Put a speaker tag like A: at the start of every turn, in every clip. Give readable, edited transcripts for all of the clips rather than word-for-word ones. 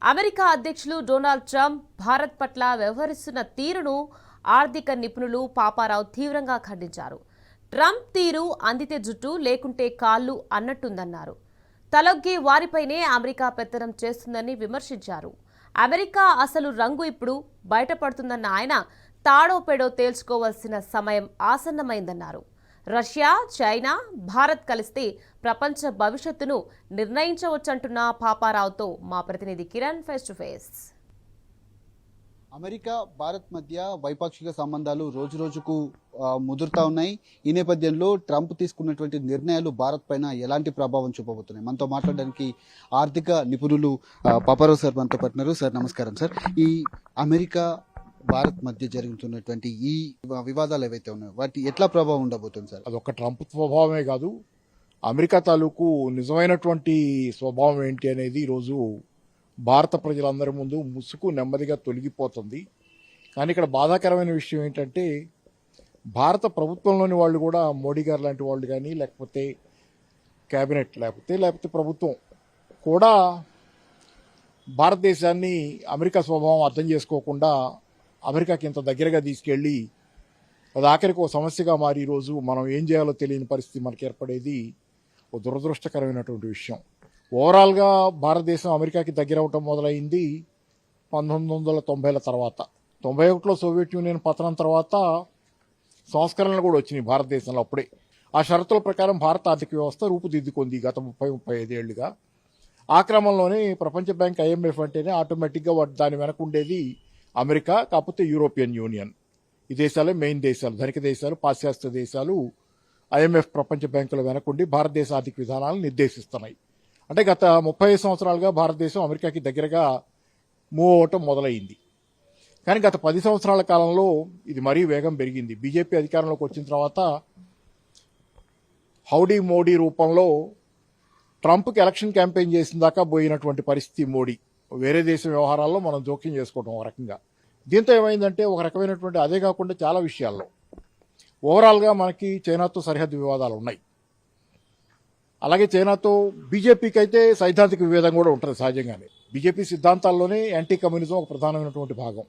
A: America అధ్యక్షులు Donald Trump Bharat పట్ల వ్యవహరిస్తున్న తీరును ఆర్థిక నిపుణులు పాపారావు తీవ్రంగా ఖండించారు. ట్రంప్ తీరు అందితే జుట్టు లేకుంటే కాళ్ళు అన్నట్టుందన్నారు. తలొగ్గే వారిపైనే అమెరికా పెత్తనం చేస్తుందని విమర్శించారు. అమెరికా అసలు రంగు ఇప్పుడు బయటపడుతుందన్న ఆయన తాడో పెడో తేల్చుకోవాల్సిన సమయం ఆసన్నమైందన్నారు. రష్యా, చైనా, భారత్ కలిస్తే ప్రపంచ భవిష్యత్తును నిర్ణయించవచ్చంటున్న పాపారావుతో మా ప్రతినిధి Kiran face to face.
B: America Bharat మధ్య ద్వైపాక్షిక సంబంధాలు రోజు రోజుకు ముదురుతా ఉన్నాయి. ఈ నేపథ్యంలో ట్రంప్ తీసుకున్నటువంటి నిర్ణయాలు భారత్ పైన ఎలాంటి ప్రభావం చూపబోతున్నాయి? మనతో మాట్లాడడానికి ఆర్థిక నిపుణులు పాపారావు సార్ మనతో పట్టినారు. సార్ నమస్కారం సార్. ఈ అమెరికా భారత్ మధ్య జరుగుతున్నటువంటి ఈ వివాదాలు ఏవైతే ఉన్నాయో వాటి ఎట్లా ప్రభావం ఉండబోతుంది సార్?
C: అదొక ట్రంప్ స్వభావమే కాదు, అమెరికా తాలూకు నిజమైనటువంటి స్వభావం ఏంటి అనేది ఈరోజు భారత ప్రజలందరి ముందు ముసుగు నెమ్మదిగా తొలగిపోతుంది. కానీ ఇక్కడ బాధాకరమైన విషయం ఏంటంటే భారత ప్రభుత్వంలోని వాళ్ళు కూడా, మోడీ గారు లాంటి వాళ్ళు కానీ, లేకపోతే క్యాబినెట్ లేకపోతే ప్రభుత్వం కూడా భారతదేశాన్ని అమెరికా స్వభావం అర్థం చేసుకోకుండా అమెరికాకి ఇంత దగ్గరగా తీసుకెళ్లి అది ఆఖరికి ఒక సమస్యగా మారి ఈరోజు మనం ఏం చేయాలో తెలియని పరిస్థితి మనకి ఏర్పడేది ఒక దురదృష్టకరమైనటువంటి విషయం. ఓవరాల్గా భారతదేశం అమెరికాకి దగ్గర అవటం మొదలైంది 1990ల తర్వాత. 91లో సోవియట్ యూనియన్ పతనం తర్వాత సంస్కరణలు కూడా వచ్చినాయి భారతదేశంలో. అప్పుడే ఆ షరతుల ప్రకారం భారత ఆర్థిక వ్యవస్థ రూపుదిద్దుకుంది గత 30-35 ఏళ్లుగా. ఆ క్రమంలోనే ప్రపంచ బ్యాంక్, IMF అంటేనే ఆటోమేటిక్గా దాని వెనక ఉండేది అమెరికా, కాకపోతే యూరోపియన్ యూనియన్. ఈ దేశాలే మెయిన్ దేశాలు, ధనిక దేశాలు, పాశ్చాత్య దేశాలు IMF ప్రపంచ బ్యాంకుల వెనకుండి భారతదేశ ఆర్థిక విధానాలను నిర్దేశిస్తున్నాయి. అంటే గత 30 సంవత్సరాలుగా భారతదేశం అమెరికాకి దగ్గరగా మూవ్ అవటం మొదలైంది. కానీ గత 10 సంవత్సరాల కాలంలో ఇది మరీ వేగం పెరిగింది. బీజేపీ అధికారంలోకి వచ్చిన తర్వాత హౌడీ మోడీ రూపంలో ట్రంప్కి ఎలక్షన్ క్యాంపెయిన్ చేసిన దాకా పోయినటువంటి పరిస్థితి మోడీ. వేరే దేశ వ్యవహారాల్లో మనం జోక్యం చేసుకోవడం ఒక రకంగా. దీంతో ఏమైందంటే ఒక రకమైనటువంటి, అదే కాకుండా చాలా విషయాల్లో ఓవరాల్గా మనకి చైనాతో సరిహద్దు వివాదాలు ఉన్నాయి. అలాగే చైనాతో బీజేపీకి అయితే సైద్ధాంతిక విభేదం కూడా ఉంటుంది సహజంగానే. బీజేపీ సిద్ధాంతాల్లోనే యాంటీ కమ్యూనిజం ఒక ప్రధానమైనటువంటి భాగం.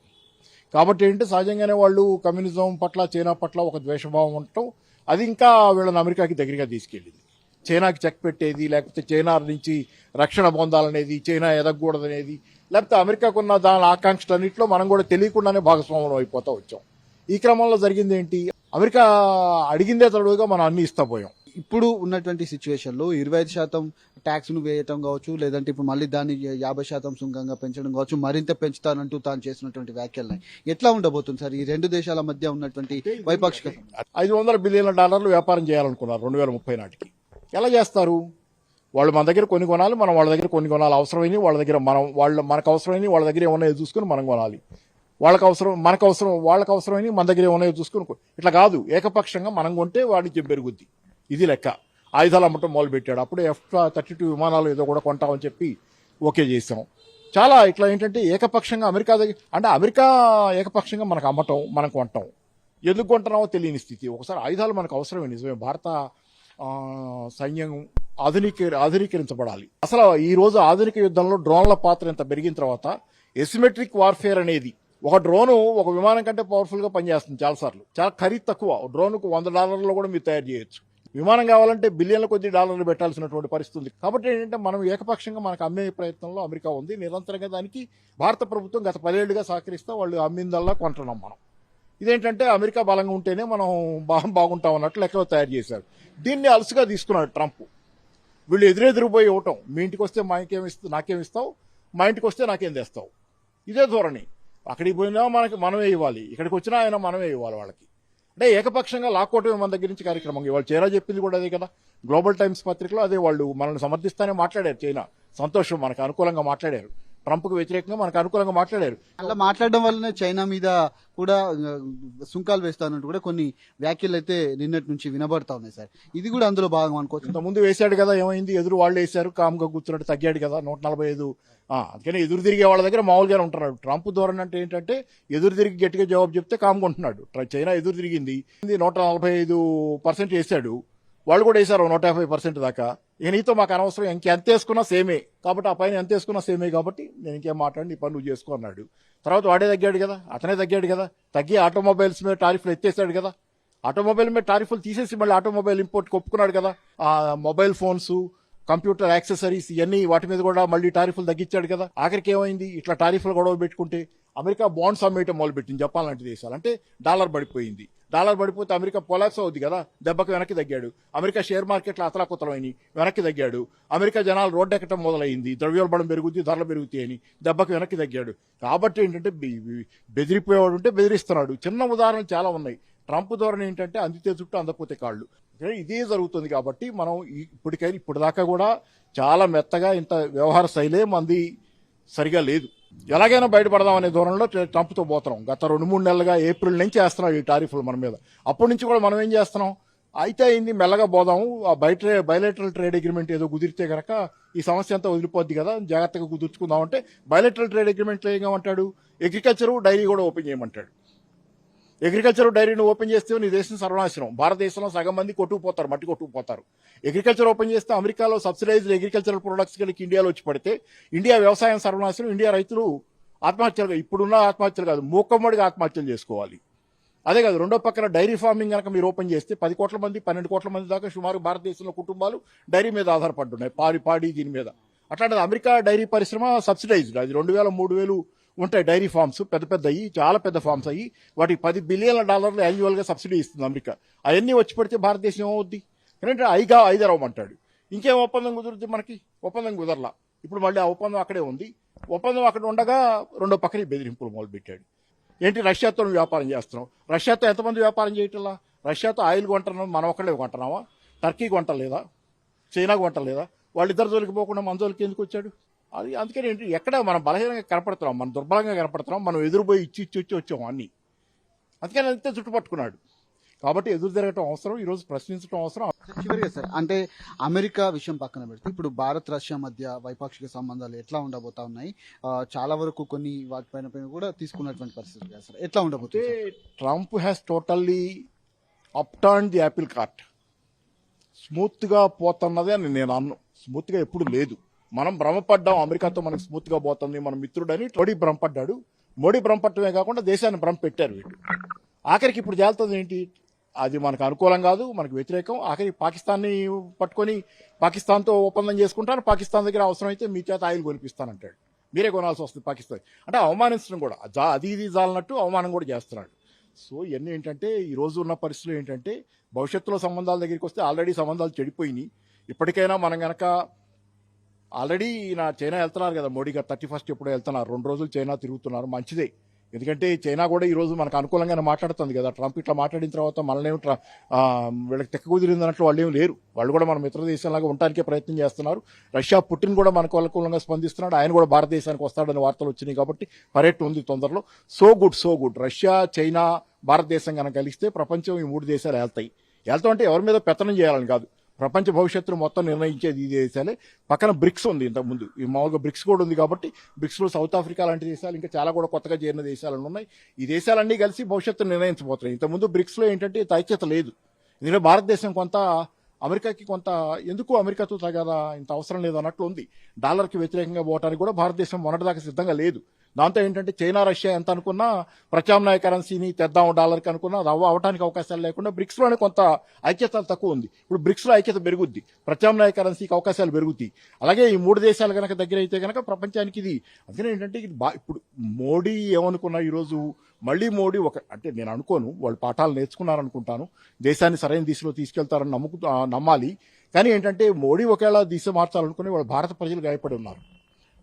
C: కాబట్టి ఏంటంటే సహజంగానే వాళ్ళు కమ్యూనిజం పట్ల, చైనా పట్ల ఒక ద్వేషభావం ఉండటం, అది ఇంకా వీళ్ళని అమెరికాకి దగ్గరగా తీసుకెళ్ళింది. చైనాకి చెక్ పెట్టేది, లేకపోతే చైనా నుంచి రక్షణ పొందాలనేది, చైనా ఎదగకూడదనేది, లేకపోతే అమెరికాకున్న దాని ఆకాంక్షలన్నింటిలో మనం కూడా తెలియకుండానే భాగస్వామ్యం అయిపోతూ వచ్చాం. ఈ క్రమంలో జరిగింది ఏంటి, అమెరికా అడిగిందే తడుగా మనం అన్ని ఇస్తా పోయాం.
B: ఇప్పుడు ఉన్నటువంటి సిచ్యువేషన్లో 25% ట్యాక్స్ను వేయటం కావచ్చు, లేదంటే ఇప్పుడు మళ్ళీ దాన్ని 50% సుంకంగా పెంచడం కావచ్చు, మరింత పెంచుతానంటూ తాను చేసినటువంటి వ్యాఖ్యలు ఎట్లా ఉండబోతుంది సార్? ఈ రెండు దేశాల మధ్య ఉన్నటువంటి ద్వైపాక్షిక
C: $500 బిలియన్ల వ్యాపారం చేయాలనుకున్నారు 2030 నాటికి. ఎలా చేస్తారు? వాళ్ళు మన దగ్గర కొన్ని కొనాలి, మనం వాళ్ళ దగ్గర కొన్ని కొనాలి. అవసరమైనవి వాళ్ళ దగ్గర, మనకు అవసరమైనవి వాళ్ళ దగ్గర ఏమన్నా చూసుకుని మనం కొనాలి. వాళ్ళకి అవసరమైనవి మన దగ్గర ఏమన్నా చూసుకుని, ఇట్లా కాదు ఏకపక్షంగా మనం కొంటే వాడికి పెరుగుద్ది. ఇది లెక్క. ఆయుధాలు అమ్మటం మొదలు పెట్టాడు. అప్పుడే F-32 విమానాలు ఏదో కూడా కొంటామని చెప్పి ఓకే చేసాం. చాలా ఇట్లా ఏంటంటే ఏకపక్షంగా అమెరికా దగ్గర, అంటే అమెరికా ఏకపక్షంగా మనకు అమ్మటం, మనం కొంటాం. ఎందుకు కొంటున్నామో తెలియని స్థితి. ఒకసారి ఆయుధాలు మనకు అవసరమే, నిజమే. భారత సైన్యం ఆధునీకరించబడాలి. అసలు ఈ రోజు ఆధునిక యుద్ధంలో డ్రోన్ల పాత్ర ఎంత పెరిగిన తర్వాత ఎసిమెట్రిక్ వార్ఫేర్ అనేది, ఒక డ్రోను ఒక విమానం కంటే పవర్ఫుల్ గా పనిచేస్తుంది చాలాసార్లు. చాలా ఖరీదు తక్కువ. డ్రోన్కు $100 కూడా మీరు తయారు చేయొచ్చు. విమానం కావాలంటే బిలియన్ల కొద్ది డాలర్లు పెట్టాల్సినటువంటి పరిస్థితి ఉంది. కాబట్టి ఏంటంటే మనం ఏకపక్షంగా మనకు అమ్మే ప్రయత్నంలో అమెరికా ఉంది. నిరంతరంగా దానికి భారత ప్రభుత్వం గత 10 ఏళ్లుగా సహకరిస్తే వాళ్ళు అమ్మిందల్లా కొంటున్నాం మనం. ఇదేంటంటే అమెరికా బలంగా ఉంటేనే మనం బాగుంటాం అన్నట్లు లెక్కలో తయారు చేశారు. దీన్ని అలసుగా తీసుకున్నాడు ట్రంప్. వీళ్ళు ఎదురెదురుపోయి ఇవ్వటం, మీ ఇంటికి వస్తే నాకేమిస్తావు, మా ఇంటికి వస్తే నాకేం తెస్తావు, ఇదే ధోరణి. అక్కడికి పోయినా మనమే ఇవ్వాలి, ఇక్కడికి వచ్చినా ఆయన మనమే ఇవ్వాలి వాళ్ళకి. అంటే ఏకపక్షంగా లాక్కోవటమే మన దగ్గర నుంచి కార్యక్రమం. ఇవాళ చైనా చెప్పింది కూడా అదే కదా. గ్లోబల్ టైమ్స్ పత్రికలో అదే, వాళ్ళు మనల్ని సమర్థిస్తానే మాట్లాడారు. చైనా సంతోషం, మనకు అనుకూలంగా మాట్లాడారు. ట్రంప్కు వ్యతిరేకంగా మనకు అనుకూలంగా మాట్లాడారు.
B: అలా మాట్లాడడం వల్లనే చైనా మీద కూడా సుంకాలు వేస్తానంటూ కూడా కొన్ని వ్యాఖ్యలు అయితే నిన్నటి నుంచి వినబడతా ఉన్నాయి సార్. ఇది కూడా అందులో భాగం అనుకోవచ్చు.
C: ఇంతకుముందు వేశాడు కదా, ఏమైంది? ఎదురు వాళ్ళు వేశారు, కామ్గా కూర్చున్నట్టు తగ్గాడు కదా 145. అందుకని ఎదురు తిరిగే వాళ్ళ దగ్గర మామూలుగానే ఉంటున్నాడు. ట్రంప్ ధోరణి అంటే ఏంటంటే ఎదురు తిరిగి గట్టిగా జవాబు చెప్తే కామ్గా ఉంటున్నాడు. చైనా ఎదురు తిరిగింది, 145% వేశాడు. వాళ్ళు కూడా వేశారు 150% దాకా. ఇక నీతో మాకు అనవసరం, ఇంకెంత వేసుకున్నా సేమే కాబట్టి, ఆ పైన ఎంత వేసుకున్నా సేమే కాబట్టి నేను ఇంకేం మాట్లాడి నీ పని నువ్వు చేసుకో అన్నాడు. తర్వాత వాడే తగ్గాడు కదా, అతనే తగ్గాడు కదా, తగ్గి ఆటోమొబైల్స్ మీద టారిఫ్లు ఎత్తేసాడు కదా, ఆటోమొబైల్ మీద టారిఫ్లు తీసేసి మళ్ళీ ఆటోమొబైల్ ఇంపోర్ట్ ఒప్పుకున్నాడు కదా, ఆ మొబైల్ ఫోన్స్, కంప్యూటర్ యాక్సెసరీస్ ఇవన్నీ వాటి మీద కూడా మళ్ళీ టారిఫ్లు తగ్గించాడు కదా. ఆఖరికి ఏమైంది, ఇట్లా టారిఫ్లు గొడవ పెట్టుకుంటే అమెరికా బాండ్స్ అమ్మేయటం మొదలుపెట్టింది జపాన్ లాంటి దేశాలు. అంటే డాలర్ పడిపోయింది, డాలర్ పడిపోతే అమెరికా కొలాప్స్ అవుద్ది కదా, దెబ్బకి వెనక్కి తగ్గాడు. అమెరికా షేర్ మార్కెట్లో అతలాకుతలమైంది, వెనక్కి తగ్గాడు. అమెరికా జనాలు రోడ్డు ఎక్కడం మొదలైంది, ద్రవ్యోల్బణం పెరుగుద్ది, ధరలు పెరుగుతాయి అని దెబ్బకి వెనక్కి తగ్గాడు. కాబట్టి ఏంటంటే బెదిరిపోయేవాడు ఉంటే బెదిరిస్తున్నాడు. చిన్న ఉదాహరణలు చాలా ఉన్నాయి. ట్రంప్ ధోరణి ఏంటంటే అందితే చుట్టూ అందకపోతే కాళ్ళు, ఇదే జరుగుతుంది. కాబట్టి మనం ఇప్పటిదాకా కూడా చాలా మెత్తగా ఇంత వ్యవహార శైలే మంది సరిగా లేదు. ఎలాగైనా బయటపడదాం అనే ధోరణిలో ట్రంప్తో పోతున్నాం. గత 2-3 నెలలుగా ఏప్రిల్ నుంచి వేస్తున్నాం ఈ టారిఫ్లు మన మీద. అప్పటి నుంచి కూడా మనం ఏం చేస్తున్నాం, అయితే అయింది మెల్లగా పోదాము, ఆ బయలేటరల్ ట్రేడ్ అగ్రిమెంట్ ఏదో కుదిరితే కనుక ఈ సమస్య అంతా వదిలిపోద్ది కదా, జాగ్రత్తగా కుదుర్చుకుందాం అంటే బయలేటరల్ ట్రేడ్ అగ్రిమెంట్లో ఏమంటాడు, అగ్రికల్చరు డైరీ కూడా ఓపెన్ చేయమంటాడు. అగ్రికల్చర్ డైరీని ఓపెన్ చేస్తే నీ దేశం సర్వనాశనం. భారతదేశంలో సగం మంది కొట్టుకుపోతారు, మట్టి కొట్టుకుపోతారు. అగ్రికల్చర్ ఓపెన్ చేస్తే అమెరికాలో సబ్సిడైజ్డ్ అగ్రికల్చరల్ ప్రొడక్ట్స్ కలిగి ఇండియాలో వచ్చి పడితే ఇండియా వ్యవసాయం సర్వనాశనం. ఇండియా రైతులు ఆత్మహత్యలు, ఇప్పుడున్న ఆత్మహత్యలు కాదు, మూకమ్మడిగా ఆత్మహత్యలు చేసుకోవాలి. అదే కాదు, రెండో పక్కన డైరీ ఫార్మింగ్ కనుక మీరు ఓపెన్ చేస్తే 10 కోట్ల మంది 12 కోట్ల మంది దాకా సుమారు భారతదేశంలో కుటుంబాలు డైరీ మీద ఆధారపడుతున్నాయి, పాడి దీని మీద. అట్లాంటిది అమెరికా డైరీ పరిశ్రమ సబ్సిడైజ్డ్, అది 2000-3000 ఉంటాయి డైరీ ఫార్మ్స్, పెద్దవి, చాలా పెద్ద ఫార్మ్స్ అయ్యి వాటికి $10 బిలియన్ యాన్యువల్గా సబ్సిడీ ఇస్తుంది అమెరికా. అవన్నీ వచ్చి పడితే భారతదేశం ఏమవుద్ది, ఎందుకంటే ఐదరవమంటాడు. ఇంకేం ఒప్పందం కుదురుద్ది, మనకి ఒప్పందం కుదరలా. ఇప్పుడు మళ్ళీ ఆ ఒప్పందం అక్కడే ఉంది. ఒప్పందం అక్కడ ఉండగా రెండో పక్కన బెదిరింపులు మొదలుపెట్టాడు. ఏంటి, రష్యాతో వ్యాపారం చేస్తున్నాం, రష్యాతో ఎంతమంది వ్యాపారం చేయటంలా, రష్యాతో ఆయిల్ కొంటున్నాం, మనం ఒక్కడే కొంటున్నామా, టర్కీ కొంటలేదా, చైనా కొంటలేదా, వాళ్ళిద్దరు జోలికి పోకుండా మన జోలికి ఎందుకు వచ్చాడు? అది అందుకని ఏంటి, ఎక్కడ మనం బలహీనంగా కనపడుతున్నాం, మనం దుర్బలంగా కనపడుతున్నాం, మనం ఎదురుపోయి ఇచ్చి వచ్చాం అన్ని. అందుకని అంతే చుట్టుపట్టుకున్నాడు. కాబట్టి ఎదురు తిరగటం అవసరం, ఈరోజు ప్రశ్నించడం అవసరం.
B: చివరిగా సార్, అంటే అమెరికా విషయం పక్కన పెడితే ఇప్పుడు భారత్ రష్యా మధ్య వైపాక్షిక సంబంధాలు ఎట్లా ఉండబోతా ఉన్నాయి, చాలా వరకు కొన్ని వాటిపైన కూడా తీసుకున్నటువంటి పరిస్థితి కదా సార్, ఎట్లా ఉండబోతుంది?
C: Trump has totally upturn the apple cart. Smooth గా పోతున్నదే అని నేను అన్ను, స్మూత్ గా ఎప్పుడు లేదు. మనం భ్రమపడ్డాం, అమెరికాతో మనకు స్మూత్ గా పోతుంది మన మిత్రుడని మోడీ భ్రమపడ్డాడు. మోడీ భ్రమపడటమే కాకుండా దేశాన్ని భ్రమ పెట్టారు వీళ్ళు. ఆఖరికి ఇప్పుడు జరుగుతుంది ఏంటి, అది మనకు అనుకూలం కాదు, మనకు వ్యతిరేకం. ఆఖరికి పాకిస్తాన్ని పట్టుకొని పాకిస్తాన్తో ఒప్పందం చేసుకుంటాను, పాకిస్తాన్ దగ్గర అవసరమైతే మీ చేత ఆయిల్ కొనిపిస్తానంటాడు, మీరే కొనాల్సి వస్తుంది పాకిస్తాన్ అంటే. అవమానించడం కూడా, అది ఇది జాలన్నట్టు అవమానం కూడా చేస్తున్నాడు. సో ఇవన్నీ ఏంటంటే, ఈ రోజు ఉన్న పరిస్థితులు ఏంటంటే, భవిష్యత్తులో సంబంధాల దగ్గరికి వస్తే ఆల్రెడీ సంబంధాలు చెడిపోయినాయి. ఇప్పటికైనా మనం గనక ఆల్రెడీ చైనా వెళ్తున్నారు కదా, మోడీ గారు 31st ఎప్పుడో వెళ్తున్నారు, 2 రోజులు చైనా తిరుగుతున్నారు, మంచిదే. ఎందుకంటే చైనా కూడా ఈ రోజు మనకు అనుకూలంగానే మాట్లాడుతుంది కదా. ట్రంప్ ఇట్లా మాట్లాడిన తర్వాత మనల్ని వీళ్ళకి తెక్క కుదిరిందన్నట్లు వాళ్ళు ఏమి లేరు, వాళ్ళు కూడా మన మిత్ర దేశంలాగా ఉండటానికే ప్రయత్నం చేస్తున్నారు. రష్యా పుటిన్ కూడా మనకు అనుకూలంగా స్పందిస్తున్నాడు, ఆయన కూడా భారతదేశానికి వస్తాడని వార్తలు వచ్చినాయి. కాబట్టి పర్యటన ఉంది తొందరలో. So good. రష్యా, చైనా, భారతదేశం కనుక కలిస్తే ప్రపంచం ఈ 3 దేశాలు వెళ్తాం అంటే ఎవరి మీద పెత్తనం చేయాలని కాదు, ప్రపంచ భవిష్యత్తును మొత్తం నిర్ణయించేది ఈ దేశాలే. పక్కన బ్రిక్స్ ఉంది, ఇంతకుముందు ఈ మామూలుగా బ్రిక్స్ కూడా ఉంది. కాబట్టి బ్రిక్స్లో సౌత్ ఆఫ్రికా లాంటి దేశాలు, ఇంకా చాలా కూడా కొత్తగా చేరిన దేశాలు ఉన్నాయి. ఈ దేశాలన్నీ కలిసి భవిష్యత్తును నిర్ణయించబోతున్నాయి. ఇంతకుముందు బ్రిక్స్లో ఏంటంటే ఐక్యత లేదు. ఎందుకంటే భారతదేశం కొంత అమెరికాకి కొంత, ఎందుకు అమెరికాతో తగదా ఇంత అవసరం లేదు అన్నట్లు ఉంది. డాలర్కి వ్యతిరేకంగా పోవడానికి కూడా భారతదేశం మొన్నటిదాకా సిద్ధంగా లేదు. దాంతో ఏంటంటే చైనా, రష్యా ఎంత అనుకున్నా ప్రత్యామ్నాయ కరెన్సీని తెద్దాం డాలర్కి అనుకున్నా అది అవడానికి అవకాశాలు లేకుండా బ్రిక్స్లోనే కొంత ఐక్యత తక్కువ ఉంది. ఇప్పుడు బ్రిక్స్లో ఐక్యత పెరుగుద్ది, ప్రత్యామ్నాయ కరెన్సీకి అవకాశాలు పెరుగుతాయి. అలాగే ఈ 3 దేశాలు కనుక దగ్గర అయితే కనుక ప్రపంచానికి ఇది. అందుకని ఏంటంటే ఇది ఇప్పుడు మోడీ ఏమనుకున్నా ఈరోజు మళ్ళీ మోడీ అంటే నేను అనుకోను, వాళ్ళు పాఠాలు నేర్చుకున్నారనుకుంటాను, దేశాన్ని సరైన దిశలో తీసుకెళ్తారని నమ్మాలి. కానీ ఏంటంటే మోడీ ఒకవేళ దిశ మార్చాలనుకుని వాళ్ళు భారత ప్రజలు గాయపడి ఉన్నారు.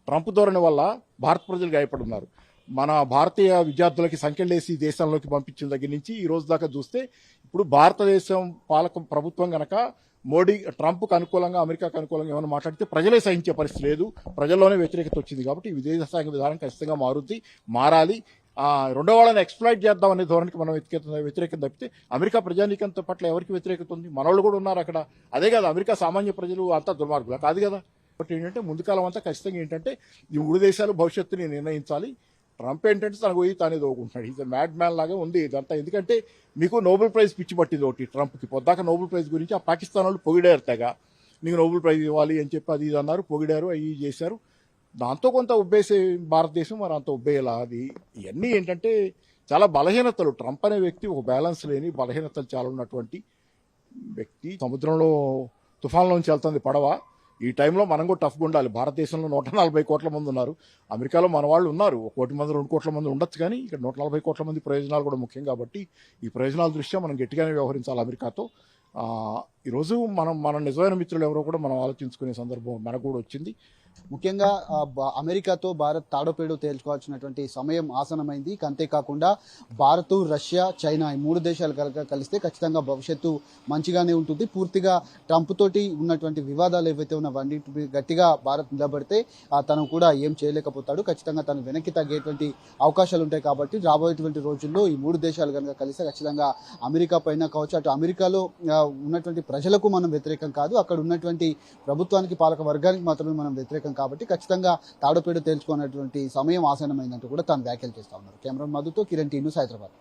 C: ట్రంప్ ధోరణి వల్ల భారత ప్రజలు గాయపడి ఉన్నారు. మన భారతీయ విద్యార్థులకి సంఖ్యలేసి దేశంలోకి పంపించిన దగ్గర నుంచి ఈ రోజు దాకా చూస్తే ఇప్పుడు భారతదేశం ప్రభుత్వం గనక ట్రంప్కు అనుకూలంగా, అమెరికాకు అనుకూలంగా ఏమైనా మాట్లాడితే ప్రజలే సహించే పరిస్థితి లేదు, ప్రజల్లోనే వ్యతిరేకత వచ్చింది. కాబట్టి విదేశాంగ విధానం ఖచ్చితంగా మారాలి. రెండో వాళ్ళని ఎక్స్ప్లాయిట్ చేద్దాం అనే ధోరణికి మనం వ్యతిరేకత తప్పితే అమెరికా ప్రజానీకంతో పట్ల ఎవరికి వ్యతిరేకత ఉంది? మనోళ్ళు కూడా ఉన్నారు అక్కడ. అదే కదా, అమెరికా సామాన్య ప్రజలు అంతా దుర్మార్గులు కాదు కదా. కాబట్టి ఏంటంటే ముందు కాలం అంతా ఖచ్చితంగా ఏంటంటే ఈ 3 దేశాలు భవిష్యత్తుని నిర్ణయించాలి. ట్రంప్ ఏంటంటే తనకు పోయి తానే దోగుకుంటున్నాడు, ఈజ్ మ్యాడ్ మ్యాన్ లాగా ఉంది ఇదంతా. ఎందుకంటే మీకు నోబెల్ ప్రైజ్ పిచ్చి పట్టింది ఒకటి ట్రంప్కి. పొద్దాక నోబెల్ ప్రైజ్ గురించి ఆ పాకిస్తాన్ వాళ్ళు పొగిడారు తెగ. నీకు నోబెల్ ప్రైజ్ ఇవ్వాలి అని చెప్పి అది ఇది అన్నారు, పొగిడారు, అవి చేశారు. దాంతో కొంత ఉబ్బేసే భారతదేశం మరి అంత ఉబ్బేలా అది. ఇవన్నీ ఏంటంటే చాలా బలహీనతలు. ట్రంప్ అనే వ్యక్తి ఒక బ్యాలెన్స్ లేని బలహీనతలు చాలా ఉన్నటువంటి వ్యక్తి. సముద్రంలో తుఫాన్లోంచి వెళ్తుంది పడవ. ఈ టైంలో మనం కూడా టఫ్గా ఉండాలి. భారతదేశంలో 140 కోట్ల మంది ఉన్నారు. అమెరికాలో మన వాళ్ళు ఉన్నారు, 1 కోటి మంది 2 కోట్ల మంది ఉండొచ్చు. కానీ ఇక్కడ 140 కోట్ల మంది ప్రయోజనాలు కూడా ముఖ్యం కాబట్టి ఈ ప్రయోజనాల దృష్ట్యా మనం గట్టిగానే వ్యవహరించాలి అమెరికాతో. ఈరోజు మన నిజమైన మిత్రులు ఎవరో కూడా మనం ఆలోచించుకునే సందర్భం మనకు కూడా వచ్చింది.
B: ముఖ్యంగా అమెరికాతో భారత్ తాడోపేడో తేల్చుకోవాల్సినటువంటి సమయం ఆసనమైంది. అంతేకాకుండా భారత్, రష్యా, చైనా ఈ 3 దేశాలు కనుక కలిస్తే ఖచ్చితంగా భవిష్యత్తు మంచిగానే ఉంటుంది. పూర్తిగా ట్రంప్ తోటి ఉన్నటువంటి వివాదాలు ఏవైతే ఉన్నవన్నీ గట్టిగా భారత్ నిలబడితే తను కూడా ఏం చేయలేకపోతాడు. ఖచ్చితంగా తను వెనక్కి తగ్గేటువంటి అవకాశాలు ఉంటాయి. కాబట్టి రాబోయేటువంటి రోజుల్లో ఈ 3 దేశాలు కనుక కలిస్తే ఖచ్చితంగా అమెరికా పైన కావచ్చు, అటు అమెరికాలో ఉన్నటువంటి ప్రజలకు మనం వ్యతిరేకం కాదు, అక్కడ ఉన్నటువంటి ప్రభుత్వానికి, పాలక వర్గానికి మాత్రమే మనం వ్యతిరేకం. కాబట్టి ఖచ్చితంగా తాడోపేడో తేల్చుకున్నటువంటి సమయం ఆసన్నమైందంటూ కూడా తాను వ్యాఖ్యలు చేస్తా ఉన్నారు. కెమెరా మధుతో కిరణ్ టీ న్యూస్, హైదరాబాద్.